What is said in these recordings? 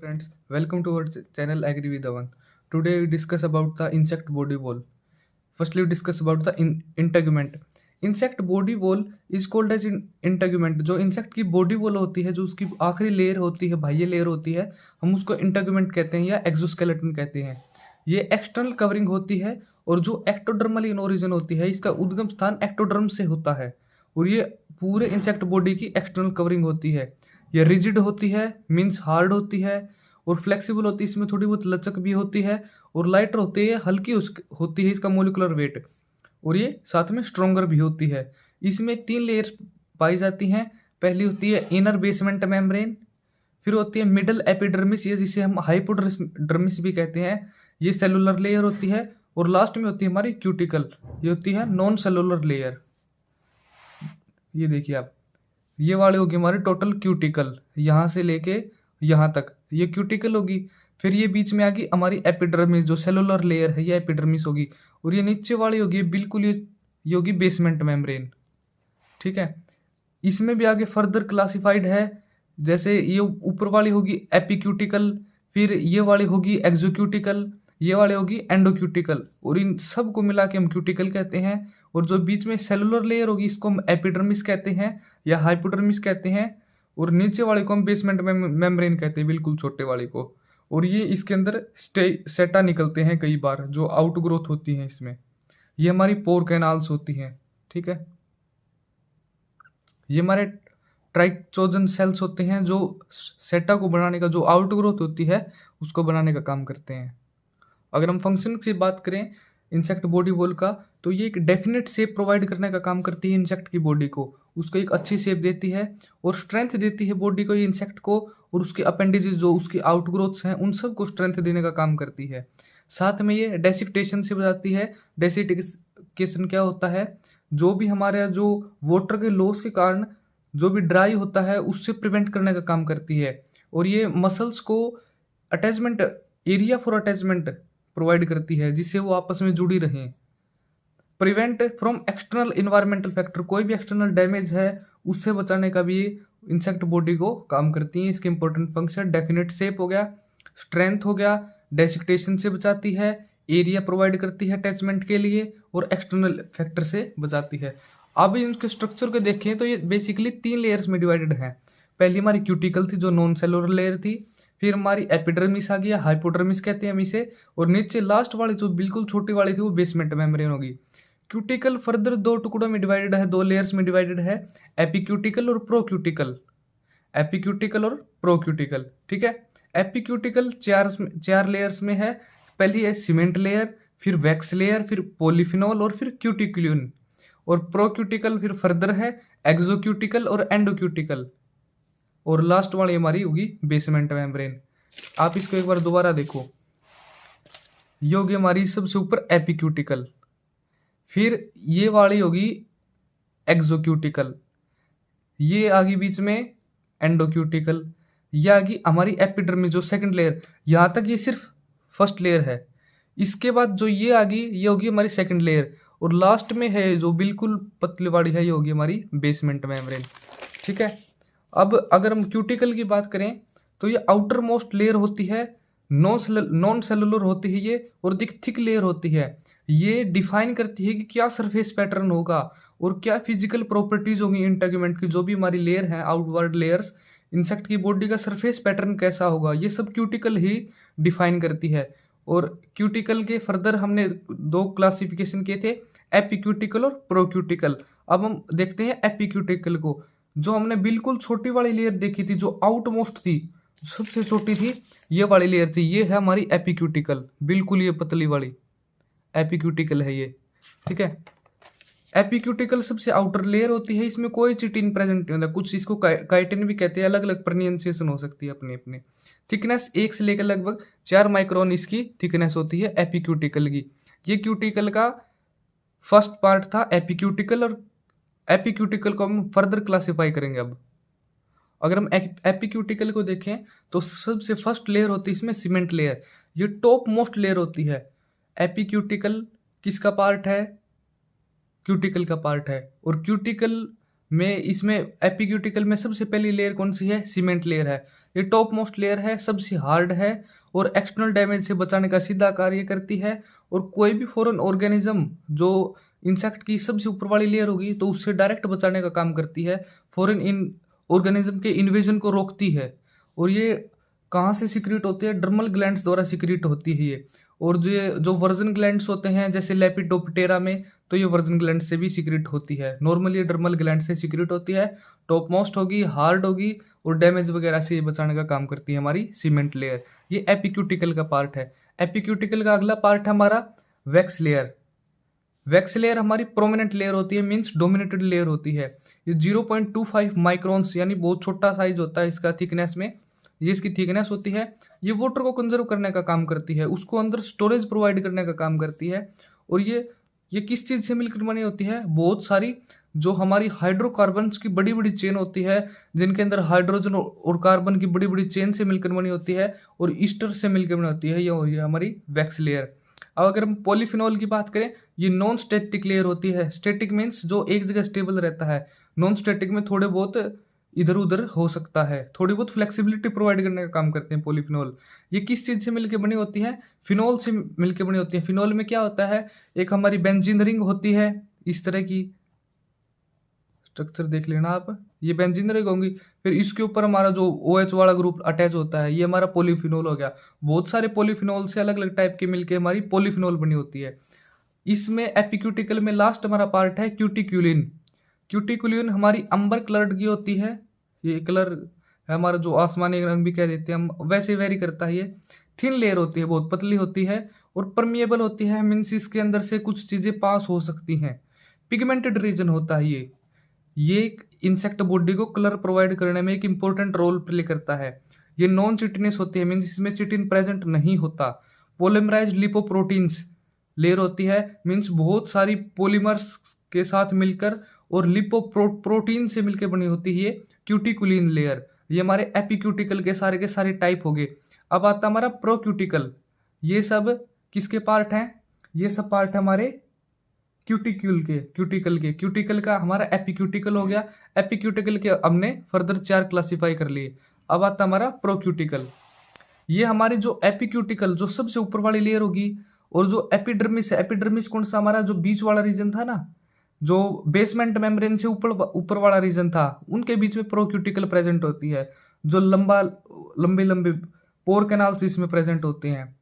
Friends, welcome to our channel Agri with Avan. Today we discuss about the insect body wall. Firstly, we discuss about the integument. Insect body wall is called as integument. जो insect की body wall होती है, जो उसकी आखिरी layer होती है, बाह्य लेयर होती है, हम उसको इंटेगुमेंट कहते हैं या एक्सोस्केलेटन कहते हैं। ये एक्सटर्नल कवरिंग होती है और जो एक्टोडर्मल इन ओरिजिन होती है, इसका उद्गम स्थान एक्टोडर्म से होता है और ये पूरे इंसेक्ट बॉडी की एक्सटर्नल कवरिंग होती है। ये रिजिड होती है, मीन्स हार्ड होती है और फ्लेक्सिबल होती है, इसमें थोड़ी बहुत लचक भी होती है और लाइटर होती है, हल्की होती है इसका मोलिकुलर वेट और ये साथ में स्ट्रोंगर भी होती है। इसमें 3 लेयर्स पाई जाती हैं। पहली होती है इनर बेसमेंट मेम्ब्रेन, फिर होती है मिडल एपिडर्मिस, ये जिसे हम हाइपोडर्मिस भी कहते हैं, ये सेलुलर लेयर होती है और लास्ट में होती है हमारी क्यूटिकल, ये होती है नॉन सेलुलर लेयर। ये देखिए आप, ये वाली होगी हमारी टोटल क्यूटिकल, यहाँ से लेके यहाँ तक ये क्यूटिकल होगी। फिर ये बीच में आ गई हमारी एपिडर्मिस, जो सेलुलर लेयर है, ये एपिडर्मिस होगी और ये नीचे वाली होगी बिल्कुल ये होगी बेसमेंट मेम्ब्रेन। ठीक है, इसमें भी आगे फर्दर क्लासिफाइड है, जैसे ये ऊपर वाली होगी एपिक्यूटिकल, फिर ये वाली होगी एक्सोक्यूटिकल, ये वाली होगी एंडोक्यूटिकल और इन सब को मिला के हम क्यूटिकल कहते हैं। और जो बीच में सेलुलर लेयर होगी इसको हम एपिडर्मिस कहते हैं या हाइपोडर्मिस कहते हैं और नीचे वाले को हम बेसमेंट मेम्ब्रेन कहते हैं, बिल्कुल छोटे वाले को। और ये इसके अंदर सेटा निकलते हैं कई बार, जो आउट ग्रोथ होती है इसमें, ये हमारी पोर कैनाल्स होती हैं। ठीक है, ये हमारे ट्राइचोजन सेल्स होते हैं, जो सेटा को बनाने का, जो आउट ग्रोथ होती है उसको बनाने का काम करते हैं। अगर हम फंक्शन की बात करें इंसेक्ट बॉडी वॉल का, तो ये एक डेफिनेट शेप प्रोवाइड करने का काम करती है इंसेक्ट की बॉडी को, उसको एक अच्छी शेप देती है और स्ट्रेंथ देती है बॉडी को, ये इंसेक्ट को, और उसके अपेंडिजेस जो उसकी आउटग्रोथ्स हैं उन सब को स्ट्रेंथ देने का काम करती है। साथ में ये डेसिक्टेशन से बचाती है। डेसिकेशन क्या होता है, जो भी हमारे जो वाटर के लॉस के कारण जो भी ड्राई होता है उससे प्रिवेंट करने का काम करती है। और ये मसल्स को attachment, area for attachment provide करती है, जिससे वो आपस में जुड़ी रहें। Prevent from external environmental factor, कोई भी एक्सटर्नल डैमेज है उससे बचाने का भी इंसेक्ट बॉडी को काम करती है। इसके इंपॉर्टेंट फंक्शन डेफिनेट शेप हो गया, स्ट्रेंथ हो गया, डेसिक्टेशन से बचाती है, एरिया प्रोवाइड करती है अटैचमेंट के लिए और एक्सटर्नल फैक्टर से बचाती है। अब इनके स्ट्रक्चर को देखें तो ये बेसिकली 3 लेयर्स में डिवाइडेड है। पहली हमारी क्यूटिकल थी जो नॉन सेलुलर लेयर थी, फिर हमारी एपिडर्मिस आ गया, हाइपोडर्मिस कहते हैं हम इसे, और नीचे लास्ट वाली जो बिल्कुल छोटी वाली थी वो बेसमेंट मेम्ब्रेन होगी। क्यूटिकल फर्दर 2 टुकड़ों में डिवाइडेड है, 2 लेयर्स में डिवाइडेड है, एपिक्यूटिकल और प्रोक्यूटिकल। एपिक्यूटिकल और प्रोक्यूटिकल, ठीक है। एपिक्यूटिकल 4 लेयर्स में है। पहली है सीमेंट लेयर, फिर वैक्स लेयर, फिर पॉलीफिनोल और फिर क्यूटिक्यूलिन। और प्रोक्यूटिकल फिर फर्दर है एक्सोक्यूटिकल और एंडोक्यूटिकल, और लास्ट वाली हमारी होगी बेसमेंट मेम्ब्रेन। आप इसको एक बार दोबारा देखो, ये होगी हमारी सबसे ऊपर एपिक्यूटिकल, फिर ये वाली होगी एक्सोक्यूटिकल, ये आ गई बीच में एंडोक्यूटिकल, ये आ गई हमारी एपिडर्मिस जो सेकंड लेयर। यहाँ तक ये सिर्फ फर्स्ट लेयर है। इसके बाद जो ये आ गई ये होगी हमारी सेकंड लेयर, और लास्ट में है जो बिल्कुल पतली वाली है, ये होगी हमारी बेसमेंट मेम्ब्रेन। ठीक है, अब अगर हम क्यूटिकल की बात करें तो ये आउटर मोस्ट लेयर होती है, नॉन सेलुलर होती है ये, और थिक लेयर होती है। ये डिफाइन करती है कि क्या सरफेस पैटर्न होगा और क्या फिजिकल प्रॉपर्टीज होंगी इंटेगुमेंट की, जो भी हमारी लेयर है आउटवर्ड लेयर्स, इंसेक्ट की बॉडी का सरफेस पैटर्न कैसा होगा, ये सब क्यूटिकल ही डिफाइन करती है। और क्यूटिकल के फर्दर हमने 2 क्लासिफिकेशन किए थे, एपिक्यूटिकल और प्रोक्यूटिकल। अब हम देखते हैं एपिक्यूटिकल को। जो हमने बिल्कुल छोटी वाली लेयर देखी थी, जो आउटमोस्ट थी, सबसे छोटी थी, ये वाली लेयर थी, ये है हमारी एपिक्यूटिकल, बिल्कुल ये पतली वाली एपिक्यूटिकल है ये। ठीक है, एपिक्यूटिकल सबसे आउटर लेयर होती है, इसमें कोई चिटिन प्रेजेंट नहीं होता, कुछ इसको काइटिन भी कहते हैं, अलग अलग प्रोनाउंसिएशन हो सकती है अपने अपने। थिकनेस 1 से लेकर लगभग 4 माइक्रोन इसकी थिकनेस होती है एपिक्यूटिकल की। ये क्यूटिकल का फर्स्ट पार्ट था एपिक्यूटिकल, और एपिक्यूटिकल को हम फर्दर क्लासिफाई करेंगे। अब अगर हम एपिक्यूटिकल को देखें तो सबसे फर्स्ट लेयर होती है इसमें सीमेंट लेयर, ये टॉप मोस्ट लेयर होती है। एपिक्यूटिकल किसका पार्ट है, क्यूटिकल का पार्ट है, और क्यूटिकल में इसमें एपिक्यूटिकल में सबसे पहली लेयर कौन सी है? सीमेंट लेयर है। ये टॉप मोस्ट लेयर है, सबसे हार्ड है और एक्सटर्नल डैमेज से बचाने का सीधा कार्य करती है। और कोई भी फॉरेन ऑर्गेनिज्म जो इंसेक्ट की सबसे ऊपर वाली लेयर होगी तो उससे डायरेक्ट बचाने का काम करती है, फॉरेन इन ऑर्गेनिज्म के इन्वेजन को रोकती है। और ये कहाँ से सिक्रीट होती है? डर्मल ग्लैंड्स द्वारा सिक्रीट होती है ये। और जो वर्जन ग्लैंड्स होते हैं जैसे लेपिडोप्टेरा में, तो ये वर्जन ग्लैंड से भी सिक्रीट होती है। नॉर्मली ये डर्मल ग्लैंड से सिक्रीट होती है, टॉप मोस्ट होगी, हार्ड होगी और डैमेज वगैरह से ये बचाने का काम करती है हमारी सीमेंट लेयर। ये एपिक्यूटिकल का पार्ट है। एपिक्यूटिकल का अगला पार्ट है हमारा वैक्स लेयर। वैक्स लेयर हमारी प्रोमिनेंट लेयर होती है, मीन्स डोमिनेटेड लेयर होती है। ये 0.25 माइक्रोन्स यानी बहुत छोटा साइज होता है इसका थिकनेस में, ये इसकी थिकनेस होती है। ये वाटर को कंजर्व करने का काम करती है, उसको अंदर स्टोरेज प्रोवाइड करने का काम करती है। और ये किस चीज़ से मिलकर बनी होती है? बहुत सारी जो हमारी हाइड्रोकार्बन्स की बड़ी बड़ी चेन होती है, जिनके अंदर हाइड्रोजन और कार्बन की बड़ी बड़ी चेन से मिलकर बनी होती है और ईस्टर से मिलकर बनी होती है, ये हो रही है हमारी वैक्स लेयर। अब अगर हम पॉलीफिनॉल की बात करें, ये नॉन स्टैटिक लेयर होती है। स्टैटिक मीन्स जो एक जगह स्टेबल रहता है, नॉन स्टैटिक में थोड़े बहुत इधर उधर हो सकता है, थोड़ी बहुत फ्लेक्सिबिलिटी प्रोवाइड करने का काम करते हैं पॉलीफिनॉल। ये किस चीज़ से मिलकर बनी होती है? फिनॉल से मिलकर बनी होती है। फिनॉल में क्या होता है? एक हमारी बेंजीन रिंग होती है, इस तरह की स्ट्रक्चर देख लेना आप, ये बेंजीन रिंग होंगी। फिर इसके ऊपर हमारा जो OH वाला ग्रुप अटैच होता है, ये हमारा पॉलीफिनॉल हो गया। बहुत सारे पॉलीफिनॉल से अलग अलग टाइप के मिलके हमारी पॉलीफिनॉल बनी होती है। इसमें एपिक्यूटिकल में लास्ट हमारा पार्ट है क्यूटिक्यूलिन। क्यूटिक्यूलिन हमारी अंबर कलर्ड की होती है, ये कलर है हमारा जो आसमानी रंग भी कह देते हैं हम, वैसे वेरी करता है। ये थिन लेयर होती है, बहुत पतली होती है और परमिएबल होती है, मीन्स इसके अंदर से कुछ चीज़ें पास हो सकती हैं। पिगमेंटेड रीजन होता है ये एक इंसेक्ट बॉडी को कलर प्रोवाइड करने में एक इंपॉर्टेंट रोल प्ले करता है। ये नॉन चिटिनस होती है, मीन्स इसमें चिटिन प्रेजेंट नहीं होता। पोलिमराइज्ड लिपोप्रोटीन्स लेयर होती है, मीन्स बहुत सारी पॉलीमर्स के साथ मिलकर और लिपोप्रोटीन से मिलकर बनी होती है ये क्यूटिकुलिन लेयर। ये हमारे एपिक्यूटिकल के सारे टाइप हो गए। अब आता हमारा प्रोक्यूटिकल। ये सब किसके पार्ट हैं? ये सब पार्ट है हमारे क्यूटिकल का हमारा एपिक्यूटिकल हो गया। एपिक्यूटिकल के हमने फर्दर 4 क्लासिफाई कर लिए। अब आता हमारा प्रोक्यूटिकल। ये हमारी जो एपिक्यूटिकल जो सबसे ऊपर वाली लेयर होगी, और जो एपिडर्मिस है, एपिडर्मिस कौन सा? हमारा जो बीच वाला रीजन था ना, जो बेसमेंट मेम्ब्रेन से ऊपर वाला रीजन था, उनके बीच में प्रोक्यूटिकल प्रेजेंट होती है। जो लंबे लंबे पोर कैनाल्स इसमें प्रेजेंट होते हैं,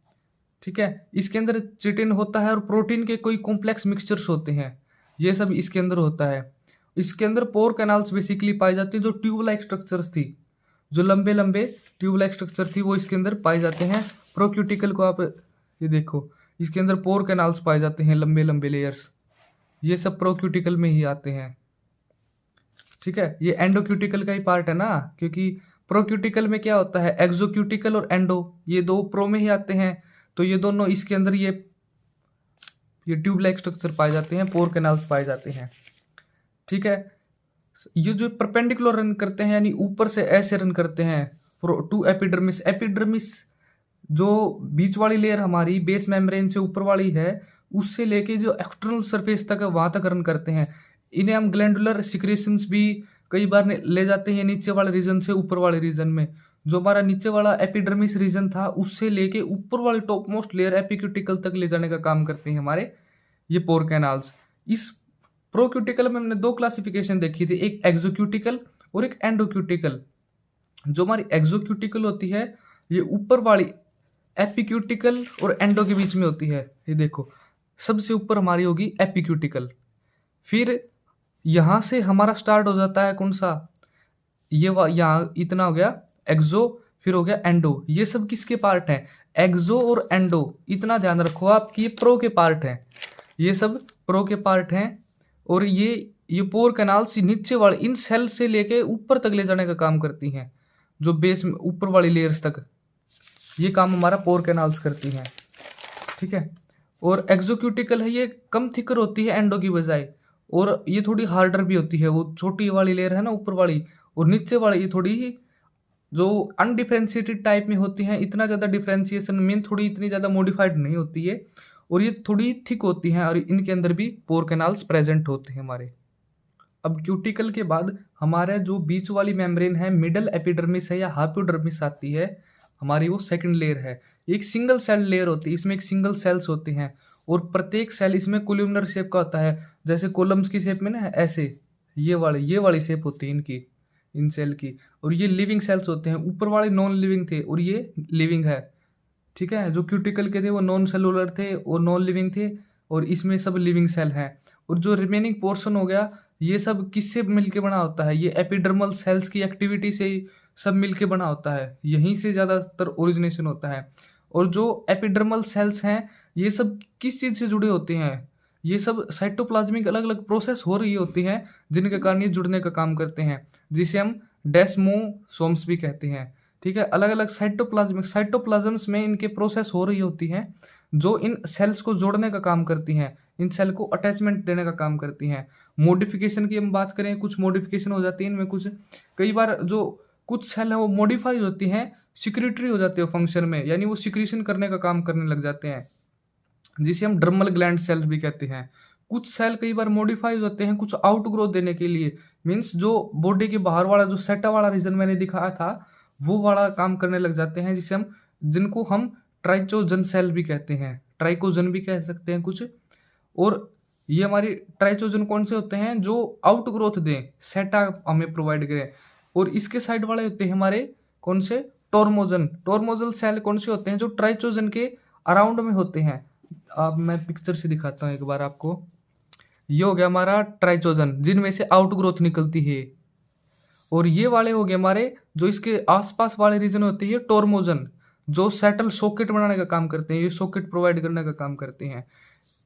ठीक है। इसके अंदर चिटिन होता है और प्रोटीन के कोई कॉम्प्लेक्स मिक्सचर्स होते हैं, ये सब इसके अंदर होता है। इसके अंदर पोर कैनाल्स बेसिकली पाई जाती है, जो ट्यूब लाइक स्ट्रक्चर्स थी, जो लंबे लंबे ट्यूब लाइक स्ट्रक्चर थी, वो इसके अंदर पाए जाते हैं। प्रोक्यूटिकल को आप ये देखो, इसके अंदर पोर कैनाल्स पाए जाते हैं, लंबे लंबे लेयर्स, ये सब प्रोक्यूटिकल में ही आते हैं, ठीक है। ये एंडोक्यूटिकल का ही पार्ट है ना, क्योंकि प्रोक्यूटिकल में क्या होता है? एक्सोक्यूटिकल और एंडो, ये दो प्रो में ही आते हैं, तो ये दोनों इसके अंदर ये ट्यूब लाइक स्ट्रक्चर पाए जाते हैं, पोर कैनाल्स पाए जाते हैं, ठीक है। ये जो परपेंडिकुलर रन करते हैं, यानी ऊपर से ऐसे रन करते हैं टू एपिडर्मिस। एपिडर्मिस जो बीच वाली लेयर हमारी बेस मेम्ब्रेन से ऊपर वाली है, उससे लेके जो एक्सटर्नल सरफेस तक है वहां तक रन करते हैं। इन्हें हम ग्लैंडुलर सिक्रेशंस भी कई बार ले जाते हैं नीचे वाले रीजन से ऊपर वाले रीजन में। जो हमारा नीचे वाला एपिडर्मिस रीजन था, उससे लेके ऊपर वाले टॉप मोस्ट लेयर एपिक्यूटिकल तक ले जाने का काम करते हैं हमारे ये पोर कैनाल्स। इस प्रोक्यूटिकल में हमने 2 क्लासिफिकेशन देखी थी, एक एक्सोक्यूटिकल और एक एंडोक्यूटिकल। जो हमारी एक्सोक्यूटिकल होती है, ये ऊपर वाली एपिक्यूटिकल और एंडो के बीच में होती है। ये देखो, सबसे ऊपर हमारी होगी एपिक्यूटिकल, फिर यहां से हमारा स्टार्ट हो जाता है कौन सा? ये यहाँ इतना हो गया एक्सो, फिर हो गया एंडो। ये सब किसके पार्ट हैं? एक्सो और एंडो। इतना ध्यान रखो आप कि ये प्रो के पार्ट हैं, ये सब प्रो के पार्ट हैं। और ये पोर कैनाल्स नीचे वाले इन सेल से लेके ऊपर तक ले जाने का काम करती हैं, जो बेस में ऊपर वाली लेयर्स तक, ये काम हमारा पोर कैनाल्स करती हैं, ठीक है। और एक्सोक्यूटिकल है, ये कम थिकर होती है एंडो की बजाय, और ये थोड़ी हार्डर भी होती है। वो छोटी वाली लेयर है ना ऊपर वाली, और नीचे वाली ये थोड़ी ही जो अनडिफ्रेंशिएटेड टाइप में होती हैं, इतना ज़्यादा डिफ्रेंशिएशन मीन थोड़ी इतनी ज़्यादा मॉडिफाइड नहीं होती है, और ये थोड़ी थिक होती हैं, और इनके अंदर भी पोर कैनाल्स प्रेजेंट होते हैं हमारे। अब क्यूटिकल के बाद हमारा जो बीच वाली मेम्ब्रेन है, मिडल एपिडर्मिस है या हाइपोडर्मिस आती है हमारी, वो सेकंड लेयर है। एक सिंगल सेल लेयर होती है, इसमें एक सिंगल सेल्स होते हैं और प्रत्येक सेल इसमें कोल्यूमनर शेप का होता है, जैसे कॉलम्स की शेप में ना, ऐसे ये वाली शेप होती है इनकी, इन सेल की। और ये लिविंग सेल्स होते हैं, ऊपर वाले नॉन लिविंग थे और ये लिविंग है, ठीक है। जो क्यूटिकल के थे वो नॉन सेलुलर थे और नॉन लिविंग थे, और इसमें सब लिविंग सेल हैं। और जो रिमेनिंग पोर्शन हो गया, ये सब किससे मिलके बना होता है, ये एपिडर्मल सेल्स की एक्टिविटी से ही सब मिलके बना होता है, यहीं से ज़्यादातर ओरिजिनेशन होता है। और जो एपिडर्मल सेल्स हैं ये सब किस चीज़ से जुड़े होते हैं, ये सब साइटोप्लाज्मिक अलग अलग प्रोसेस हो रही होती हैं जिनके कारण ये जुड़ने का काम करते हैं, जिसे हम डेस्मोसोम्स भी कहते हैं, ठीक है। अलग अलग साइटोप्लाज्म्स में इनके प्रोसेस हो रही होती हैं जो इन सेल्स को जोड़ने का काम करती हैं, इन सेल को अटैचमेंट देने का काम करती हैं। मॉडिफिकेशन की हम बात करें, कुछ मॉडिफिकेशन हो जाती है इनमें, कुछ कई बार जो कुछ सेल है वो मॉडिफाई होती हैं, सिक्रेटरी हो जाती है फंक्शन में, यानी वो सिक्रीशन करने का काम करने लग जाते हैं, जिसे हम डर्मल ग्लैंड सेल्स भी कहते हैं। कुछ सेल कई बार मॉडिफाइड होते हैं कुछ आउट ग्रोथ देने के लिए, मीन्स जो बॉडी के बाहर वाला जो सेटा वाला रीजन मैंने दिखाया था वो वाला काम करने लग जाते हैं, जिनको हम ट्राइचोजन सेल भी कहते हैं, ट्राइकोजन भी कह सकते हैं कुछ। और ये हमारी ट्राइचोजन कौन से होते हैं, जो आउट ग्रोथ दें, सेटा हमें प्रोवाइड करें। और इसके साइड वाले होते हैं हमारे कौन से, टोरमोजल सेल कौन से होते हैं, जो ट्राइचोजन के अराउंड में होते हैं। अब मैं पिक्चर से दिखाता हूँ एक बार आपको। ये हो गया हमारा ट्राइचोजन, जिनमें से आउट ग्रोथ निकलती है। और ये वाले हो गए हमारे जो इसके आसपास वाले रीजन होते हैं टोरमोजन, जो सेटल सॉकेट बनाने का काम करते हैं, ये सॉकेट प्रोवाइड करने का काम करते हैं।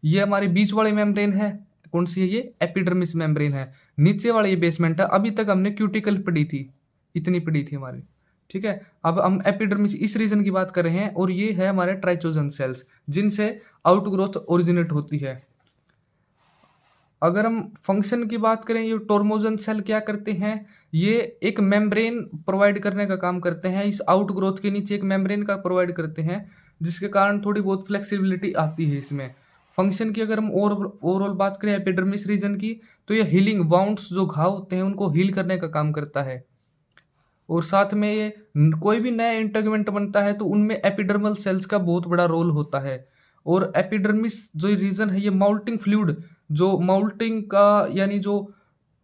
ये हमारे बीच वाली मेम्ब्रेन है, कौन सी है, ये एपिडर्मिस मेम्ब्रेन है। नीचे वाला ये बेसमेंट है। अभी तक हमने क्यूटिकल पढ़ी थी, इतनी पढ़ी थी हमारी, ठीक है। अब हम एपिडर्मिस इस रीजन की बात कर रहे हैं, और ये है हमारे ट्राइचोजन सेल्स, जिनसे आउट ग्रोथ ओरिजिनेट होती है। अगर हम फंक्शन की बात करें, ये टोरमोजन सेल क्या करते हैं, ये एक मेम्ब्रेन प्रोवाइड करने का काम करते हैं, इस आउट ग्रोथ के नीचे एक मेम्ब्रेन का प्रोवाइड करते हैं, जिसके कारण थोड़ी बहुत फ्लेक्सिबिलिटी आती है इसमें। फंक्शन की अगर हम ओवरऑल बात करें एपिडर्मिस रीजन की, तो ये हीलिंग वाउंड्स, जो घाव होते हैं उनको हील करने का काम करता है। और साथ में ये कोई भी नया इंटेगमेंट बनता है तो उनमें एपिडर्मल सेल्स का बहुत बड़ा रोल होता है। और एपिडर्मिस जो रीजन है, ये माउल्टिंग फ्लूइड, जो माउल्टिंग का यानी जो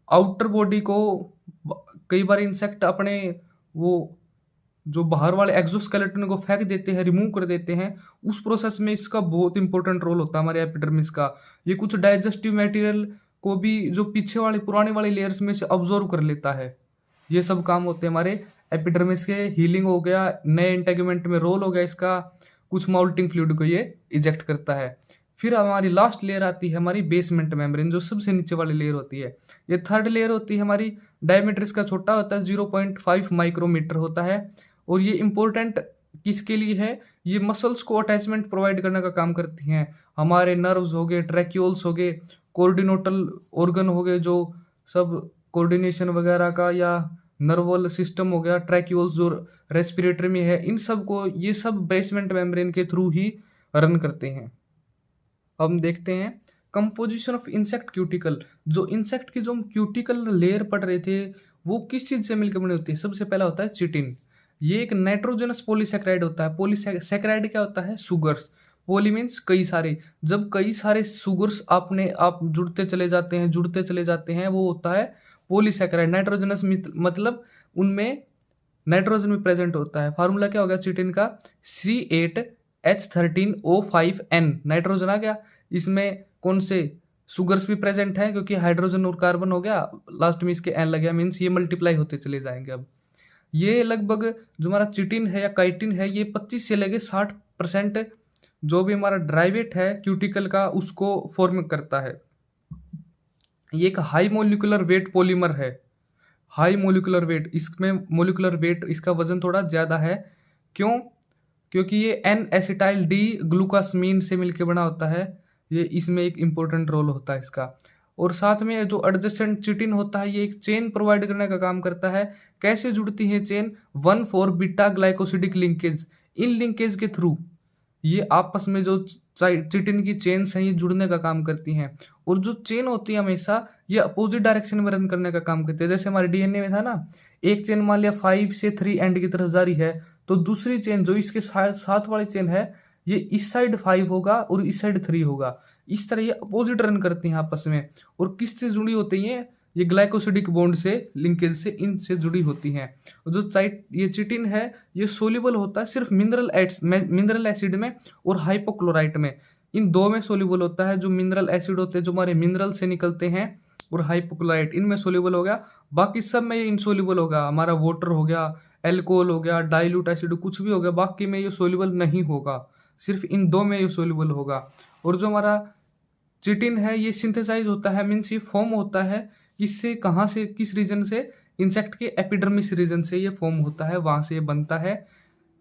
आउटर बॉडी को कई बार इंसेक्ट अपने वो जो बाहर वाले एक्सोस्केलेटन को फेंक देते हैं, रिमूव कर देते हैं, उस प्रोसेस में इसका बहुत इंपॉर्टेंट रोल होता है हमारे एपिडर्मिस का। ये कुछ डाइजेस्टिव मटेरियल को भी जो पीछे वाली पुरानी वाली लेयर्स में से ऑब्जर्व कर लेता है। ये सब काम होते हैं हमारे एपिडर्मिस के। हीलिंग हो गया, नए इंटेगमेंट में रोल हो गया इसका, कुछ माउल्टिंग फ्लूइड को ये इजेक्ट करता है। फिर हमारी लास्ट लेयर आती है हमारी बेसमेंट मेम्ब्रेन, जो सबसे नीचे वाली लेयर होती है। ये थर्ड लेयर होती है हमारी, डायमीटर इसका छोटा होता है, 0.5 माइक्रोमीटर होता है। और ये इंपॉर्टेंट किसके लिए है, ये मसल्स को अटैचमेंट प्रोवाइड करने का काम करती हैं। हमारे नर्व्स हो गए, ट्रैक्यूल्स हो गए, कोऑर्डिनेटल ऑर्गन हो गए, जो सब कोऑर्डिनेशन वगैरह का, या नर्वल सिस्टम हो गया, ट्रैक्यूल्स जो रेस्पिरेटरी में है, इन सब को ये सब बेसमेंट मेम्ब्रेन के थ्रू ही रन करते हैं। अब हम देखते हैं कंपोजिशन ऑफ इंसेक्ट क्यूटिकल। जो इंसेक्ट की जो हम क्यूटिकल लेयर पढ़ रहे थे वो किस चीज से मिलकर बनी होती है। सबसे पहला होता है चिटिन, ये एक नाइट्रोजनस पॉलीसेक्राइड होता है। पॉलीसेक्राइड क्या होता है, सुगर्स। पॉली मीन्स कई सारे, जब कई सारे सुगर्स अपने आप जुड़ते चले जाते हैं, वो होता है पॉलीसेक्राइड। नाइट्रोजनस मतलब उनमें नाइट्रोजन भी प्रेजेंट होता है। फार्मूला क्या हो गया चिटिन का, C8H13O5N, नाइट्रोजन आ गया। इसमें कौन से सुगर्स भी प्रेजेंट है, क्योंकि हाइड्रोजन और कार्बन हो गया, लास्ट में इसके एन लग गया, मीन्स ये मल्टीप्लाई होते चले जाएंगे। अब ये लगभग जो हमारा चिटिन है या काइटिन है, ये 25 से लेके 60% जो भी हमारा ड्राइवेट है क्यूटिकल का, उसको फॉर्म करता है। ये एक हाई मोलिकुलर वेट पॉलीमर है, हाई मोलिकुलर वेट, इसमें मोलिकुलर वेट इसका वजन थोड़ा ज़्यादा है। क्यों, क्योंकि ये एन एसिटाइल डी ग्लूकासमीन से मिलकर बना होता है, ये इसमें एक इम्पोर्टेंट रोल होता है इसका। और साथ में जो एडजेसेंट चिटिन होता है, ये एक चेन प्रोवाइड करने का काम करता है। कैसे जुड़ती है चेन, 1,4 बीटा ग्लाइकोसिडिक लिंकेज, इन लिंकेज के थ्रू ये आपस में जो चिटिन की चेन्स हैं ये जुड़ने का काम करती हैं, और जो चेन होती है हमेशा ये अपोजिट डायरेक्शन में रन करने का काम करती है। जैसे हमारे डीएनए में था ना, एक चेन मान लिया 5 से 3 एंड की तरफ जा रही है, तो दूसरी चेन जो इसके साथ वाली चेन है ये इस साइड 5 होगा और इस साइड 3 होगा। इस तरह ये अपोजिट रन करती हैं आपस में, और किससे जुड़ी होती हैं, ये ग्लाइकोसिडिक बॉन्ड से, लिंकेज से, इनसे जुड़ी होती हैं। जो ये चिटिन है ये सोल्यूबल होता है सिर्फ मिनरल एसिड में और हाइपोक्लोराइट में, इन दो में सोल्यूबल होता है। जो मिनरल एसिड होते हैं जो हमारे मिनरल से निकलते हैं, और हाइपोक्लोराइट इनमें सोल्यूबल हो गया, बाकी सब में ये इनसोल्यूबल होगा। हमारा वाटर हो गया, एल्कोहल हो गया, डाइल्यूट एसिड कुछ भी हो गया, बाकी में ये सोल्यूबल नहीं होगा, सिर्फ इन दो में ये सोल्यूबल होगा। और जो हमारा चिटिन है ये सिंथेसाइज होता है, मीन्स ये फॉर्म होता है किससे, कहाँ से, किस रीजन से, इंसेक्ट के एपिडर्मिस रीजन से ये फॉर्म होता है, वहां से ये बनता है।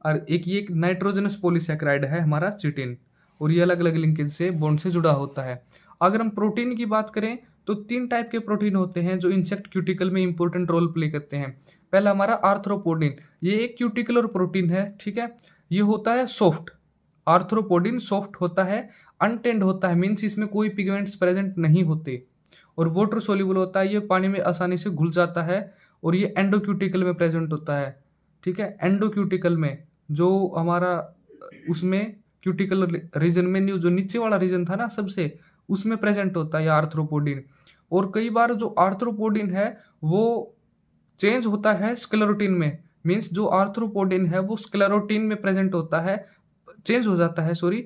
और एक नाइट्रोजनस पॉलीसैकेराइड है हमारा चिटिन, और ये अलग अलग लिंकेज से बॉन्ड से जुड़ा होता है। अगर हम प्रोटीन की बात करें तो 3 टाइप के प्रोटीन होते हैं जो इंसेक्ट क्यूटिकल में इंपॉर्टेंट रोल प्ले करते हैं। पहला हमारा आर्थ्रोपोडिन, ये एक क्यूटिकुलर प्रोटीन है, ठीक है। ये होता है सॉफ्ट, आर्थ्रोपोडिन सॉफ्ट होता है, अनटेंड होता है, मीन्स इसमें कोई पिगमेंट्स प्रेजेंट नहीं होते, और वाटर सोल्यूबल होता है, ये पानी में आसानी से घुल जाता है, और ये एंडोक्यूटिकल में प्रेजेंट होता है, ठीक है। एंडोक्यूटिकल में जो हमारा उसमें क्यूटिकल रीजन में जो नीचे वाला रीजन था ना सबसे, उसमें प्रेजेंट होता है आर्थ्रोपोडिन। और कई बार जो आर्थ्रोपोडिन है वो चेंज होता है स्क्लेरोटिन में, मीन्स जो आर्थ्रोपोडिन है वो स्क्लेरोटिन में प्रेजेंट होता है, चेंज हो जाता है, सॉरी,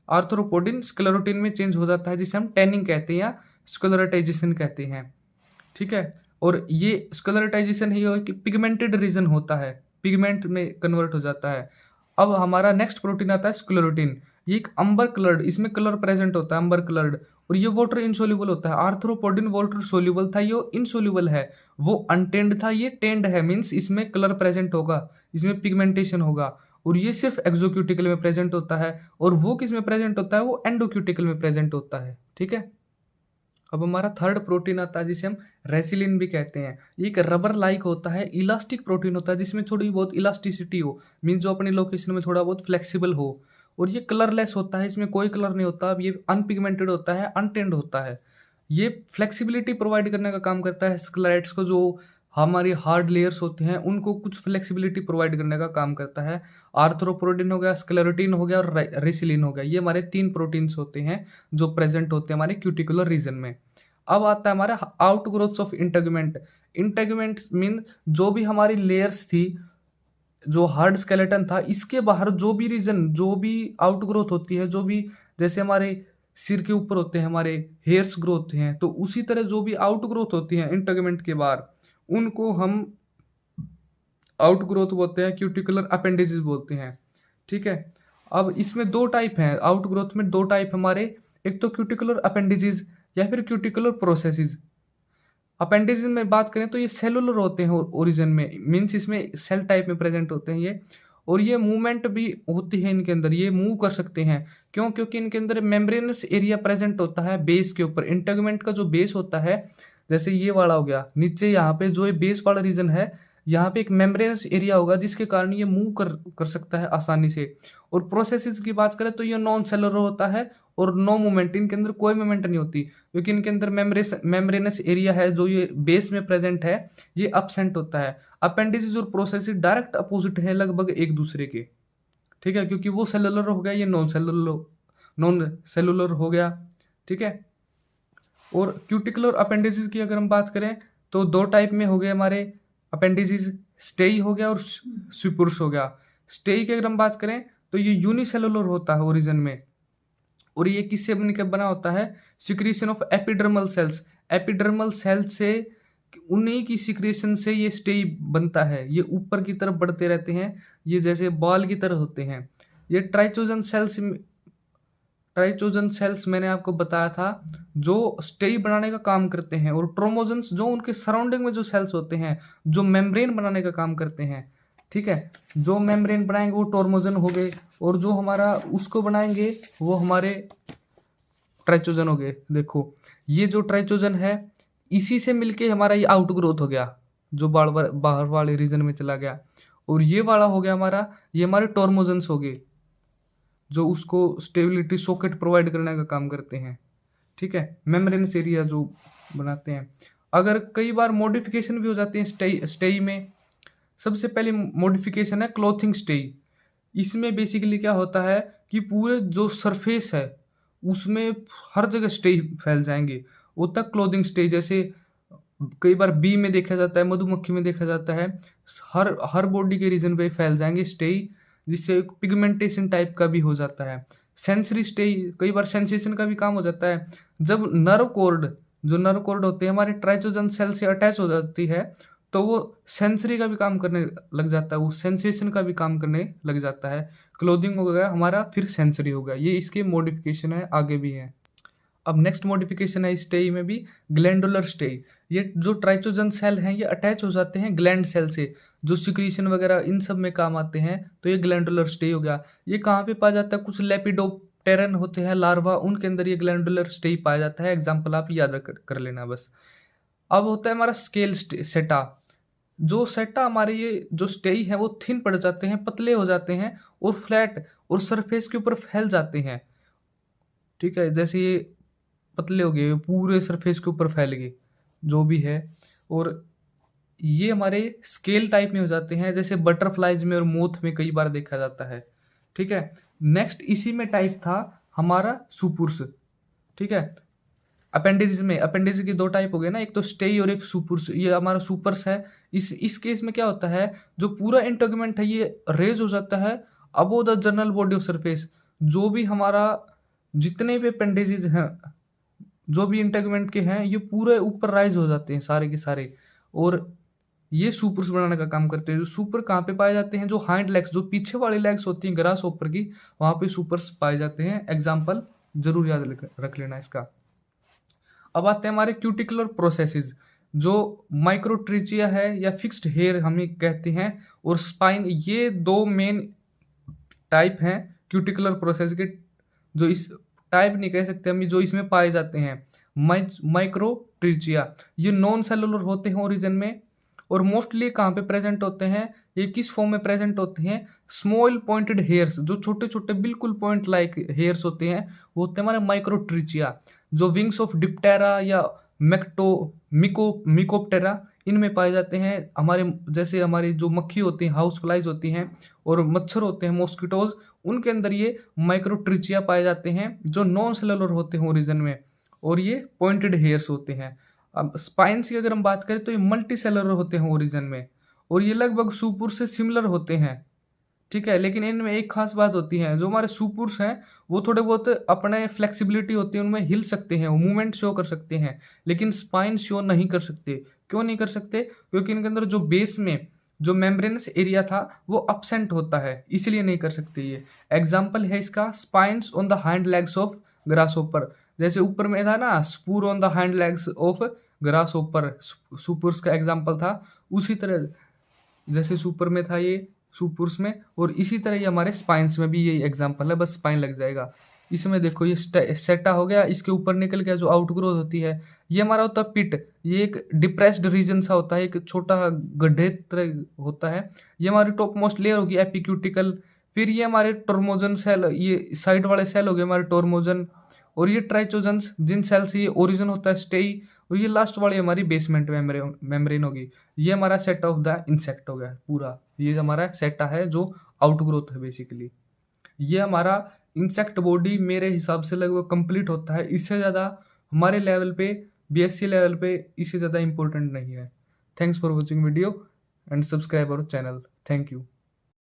आर्थ्रोपोडिन स्क्लेरोटिन में चेंज हो जाता है, जिसे हम टैनिंग कहते हैं या स्क्लेरोटाइजेशन कहते हैं, ठीक है। और ये स्क्लेरोटाइजेशन ही कि पिगमेंटेड रीजन होता है, पिगमेंट में कन्वर्ट हो जाता है। अब हमारा नेक्स्ट प्रोटीन आता है स्क्लेरोटिन, ये एक अंबर कलर्ड, इसमें कलर प्रेजेंट होता है अंबर कलर्ड, और ये वाटर इनसोल्यूबल होता है। आर्थ्रोपोडिन वाटर सोल्यूबल था, ये इनसोल्यूबल है, वो अनटेंड था, ये टेंड है, मीन्स इसमें कलर प्रेजेंट होगा, इसमें पिगमेंटेशन होगा, और ये सिर्फ एक्सोक्यूटिकल में प्रेजेंट होता है। और वो किस में प्रेजेंट होता है, वो एंडोक्यूटिकल में प्रेजेंट होता है, ठीक है। अब हमारा थर्ड प्रोटीन आता है जिसे हम रेसिलिन भी कहते हैं। ये एक रबर लाइक होता है, इलास्टिक प्रोटीन होता है, जिसमें थोड़ी बहुत इलास्टिसिटी हो, मीन्स जो अपनी लोकेशन में थोड़ा बहुत फ्लेक्सिबल हो, और ये कलरलेस होता है, इसमें कोई कलर नहीं होता, अब ये अनपिगमेंटेड होता है, अनटेंड होता है। ये फ्लेक्सिबिलिटी प्रोवाइड करने का काम करता है स्क्लेराइट्स को, जो हमारी हार्ड लेयर्स होते हैं उनको कुछ फ्लेक्सिबिलिटी प्रोवाइड करने का काम करता है। आर्थ्रोपोडिन हो गया, स्क्लेरोटिन हो गया, और रेसिलिन हो गया, ये हमारे 3 प्रोटीन्स होते हैं जो प्रेजेंट होते हैं हमारे क्यूटिकुलर रीजन में। अब आता है हमारा outgrowths of integument. Integument mean जो भी हमारी लेयर्स थी, जो हार्ड स्केलेटन था, इसके बाहर जो भी रीजन, जो भी आउटग्रोथ होती है, जो भी जैसे हमारे सिर के ऊपर होते हैं हमारे हेयर्स ग्रोथ हैं, तो उसी तरह जो भी आउटग्रोथ होती है इंटेगुमेंट के बाहर, उनको हम आउटग्रोथ बोलते हैं, क्यूटिकुलर अपेंडेजेस बोलते हैं, ठीक है। अब इसमें 2 टाइप हैं, आउटग्रोथ में 2 टाइप हमारे, एक तो क्यूटिकुलर अपेंडेजेस या फिर क्यूटिकुलर प्रोसेसेस। अपेंडेजेस में बात करें तो ये सेलुलर होते हैं ओरिजिन में, मीन्स इसमें सेल टाइप में प्रेजेंट होते हैं ये, और ये मूवमेंट भी होती है इनके अंदर, ये मूव कर सकते हैं, क्यों, क्योंकि इनके अंदर मेम्ब्रेनस एरिया प्रेजेंट होता है बेस के ऊपर। इंटेगुमेंट का जो बेस होता है, जैसे ये वाला हो गया नीचे, यहाँ पे जो ये बेस वाला रीजन है, यहाँ पे एक मेम्ब्रेनस एरिया होगा जिसके कारण ये मूव कर सकता है आसानी से। और प्रोसेसेस की बात करें तो ये नॉन सेलुलर होता है और नो मूवमेंट, इनके अंदर कोई मूवमेंट नहीं होती, क्योंकि इनके अंदर मेम्ब्रेनस एरिया है जो ये बेस में प्रेजेंट है, ये अब्सेंट होता है। अपेंडिसेस और प्रोसेसेस डायरेक्ट अपोजिट है लगभग एक दूसरे के, ठीक है, क्योंकि वो सेलुलर हो गया, ये नॉन सेलुलर हो गया, ठीक है। और क्यूटिकुलर अपेंडिसेस की अगर हम बात करें तो 2 टाइप में हो गए हमारे अपेंडिसेस, स्टेई हो गया और स्विपुर्स हो गया। स्टेई की अगर हम बात करें तो ये यूनिसेलुलर होता है ओरिजिन में, और ये किससे बना होता है, secretion of epidermal cells. Epidermal cell से, उन्हीं की सिक्रीशन से ये स्टेई बनता है, ये ऊपर की तरफ बढ़ते रहते हैं, ये जैसे बॉल की तरह होते हैं। ये ट्राइचोजन सेल्स मैंने आपको बताया था जो स्टेई बनाने का काम करते हैं, और ट्रोमोजन्स जो उनके सराउंडिंग में जो सेल्स होते हैं जो मेम्ब्रेन बनाने का काम करते हैं, ठीक है। जो मेम्ब्रेन बनाएंगे वो टॉर्मोजन हो गए, और जो हमारा उसको बनाएंगे वो हमारे ट्राइचोजन हो गए। देखो ये जो ट्राइचोजन है इसी से मिलके हमारा ये आउटग्रोथ हो गया, जो बाहर वाले रीजन में चला गया, और ये वाला हो गया हमारा, ये हमारे टॉर्मोजन्स हो गए, जो उसको स्टेबिलिटी सॉकेट प्रोवाइड करने का काम करते हैं, ठीक है, मेम्ब्रेनस एरिया जो बनाते हैं। अगर कई बार मॉडिफिकेशन भी हो जाती है स्टेई में। सबसे पहली मॉडिफिकेशन है क्लॉथिंग स्टेई। इसमें बेसिकली क्या होता है कि पूरे जो सरफेस है उसमें हर जगह स्टेई फैल जाएंगे, वो तक क्लोथिंग स्टेई। जैसे कई बार बी में देखा जाता है, मधुमक्खी में देखा जाता है, हर बॉडी के रीजन पे फैल जाएंगे स्टेई, जिससे पिगमेंटेशन टाइप का भी हो जाता है। सेंसरी स्टेई कई बार सेंसेशन का भी काम हो जाता है। जब नर्व कोर्ड होते हैं हमारे ट्राइटोजन सेल से अटैच हो जाती है, तो वो सेंसरी का भी काम करने लग जाता है, वो सेंसेशन का भी काम करने लग जाता है। क्लोथिंग हो गया हमारा, फिर सेंसरी हो गया। ये इसके मॉडिफिकेशन है, आगे भी है। अब नेक्स्ट मॉडिफिकेशन है स्टेई में भी, ग्लैंडुलर स्टेई। ये जो ट्राइटोजन सेल हैं ये अटैच हो जाते हैं ग्लैंड सेल से, जो सिक्रीशन वगैरह इन सब में काम आते हैं, तो ये ग्लैंडुलर स्टेई हो गया। ये कहाँ पे पाया जाता है? कुछ लेपिडोप्टेरन होते हैं लार्वा, उनके अंदर ये ग्लैंडुलर स्टेई पाया जाता है। एग्जाम्पल आप याद कर लेना बस। अब होता है हमारा स्केल सेटा। जो सेटा हमारे ये जो स्टेई है वो थिन पड़ जाते हैं, पतले हो जाते हैं और फ्लैट और सरफेस के ऊपर फैल जाते हैं, ठीक है। जैसे ये पतले हो गए, पूरे सरफेस के ऊपर फैल गए जो भी है, और ये हमारे स्केल टाइप में हो जाते हैं, जैसे बटरफ्लाइज में और मोथ में कई बार देखा जाता है, ठीक है। नेक्स्ट इसी में टाइप था हमारा सुपुर्स, ठीक है। अपेंडिज के दो टाइप हो गए ना, एक तो स्टेई और एक सुपुर्स। ये हमारा सुपर्स है। इस केस में क्या होता है, जो पूरा इंटेगुमेंट है ये रेज हो जाता है above the general body of surface. जो भी हमारा जितने भी अपेंडेजेस हैं, जो भी इंटेगुमेंट के हैं, ये पूरे ऊपर राइज हो जाते हैं सारे के सारे, और ये सुपर्स बनाने का काम करते हैं। जो सुपर कहाँ पे पाए जाते हैं? जो हाइंड लेग्स, जो पीछे वाली लेग्स होती हैं ग्रास ऊपर की, वहां पे सुपर्स पाए जाते हैं। एग्जाम्पल जरूर याद रख लेना इसका। अब आते हैं हमारे क्यूटिकुलर प्रोसेसेस। जो माइक्रोट्रिचिया है या फिक्स्ड हेयर हम कहते हैं, और स्पाइन, ये दो मेन टाइप हैं क्यूटिकुलर प्रोसेस के। जो इस टाइप नहीं कह सकते हम, जो इसमें पाए जाते हैं माइक्रोट्रिचिया, ये नॉन सेलुलर होते हैं ओरिजिन में, और मोस्टली कहाँ पे प्रेजेंट होते हैं? ये किस फॉर्म में प्रेजेंट होते हैं? स्मॉल पॉइंटेड हेयर्स, जो छोटे छोटे बिल्कुल पॉइंट लाइक हेयर्स होते हैं, वो होते हैं हमारे माइक्रोट्रिचिया। जो विंग्स ऑफ डिप्टेरा या मिकोप्टेरा, इनमें पाए जाते हैं। हमारे जैसे हमारी जो मक्खी होती हैं, हाउस फ्लाइज होती हैं, और मच्छर होते हैं मॉस्किटोज, उनके अंदर ये माइक्रोट्रिचिया पाए जाते हैं, जो नॉन सेलुलर होते हैं ओरिजिन में, और ये पॉइंटेड हेयर्स होते हैं। अब स्पाइन्स की अगर हम बात करें तो ये मल्टी सेलुलर होते हैं ओरिजिन में, और ये लगभग सुपुर से सिमिलर होते हैं, ठीक है। लेकिन इनमें एक खास बात होती है, जो हमारे सुपुर्स हैं वो थोड़े बहुत अपने फ्लेक्सिबिलिटी होती है, उनमें हिल सकते हैं, वो मूवमेंट शो कर सकते हैं, लेकिन स्पाइन शो नहीं कर सकते। क्यों नहीं कर सकते? क्योंकि इनके अंदर जो बेस में जो मेम्ब्रेनस एरिया था वो अपसेंट होता है, इसलिए नहीं कर सकते ये। एग्जाम्पल है इसका spines on the hind legs of grasshopper. जैसे ऊपर में था ना spur on the hind legs of grasshopper, spurs का एग्जाम्पल था। उसी तरह जैसे सुपर में था ये सुपुर्स में, और इसी तरह ये हमारे स्पाइन्स में भी यही एग्जाम्पल है, बस स्पाइन लग जाएगा। इसमें देखो ये सेटा हो गया, इसके ऊपर निकल गया जो आउटग्रोथ होती है, ये हमारा होता है पिट। ये एक डिप्रेस्ड रीजन सा होता है, एक छोटा गड्ढे तरह होता है। ये हमारी टॉप मोस्ट लेयर होगी एपिक्यूटिकल। फिर ये हमारे टोर्मोजन सेल, ये साइड वाले सेल हो गए हमारे टोर्मोजन, और ये ट्राइचोजन्स, जिन सेल से ये ओरिजिन होता है स्टेई, और ये लास्ट वाली हमारी बेसमेंट मेम्ब्रेन होगी। ये हमारा सेट ऑफ द इंसेक्ट हो गया पूरा। ये हमारा सेटा है जो आउटग्रोथ है बेसिकली। ये हमारा इंसेक्ट बॉडी मेरे हिसाब से लगभग कंप्लीट होता है। इससे ज़्यादा हमारे लेवल पे, बीएससी लेवल पे, इससे ज़्यादा इंपॉर्टेंट नहीं है। Thanks for watching video and subscribe our channel. Thank you.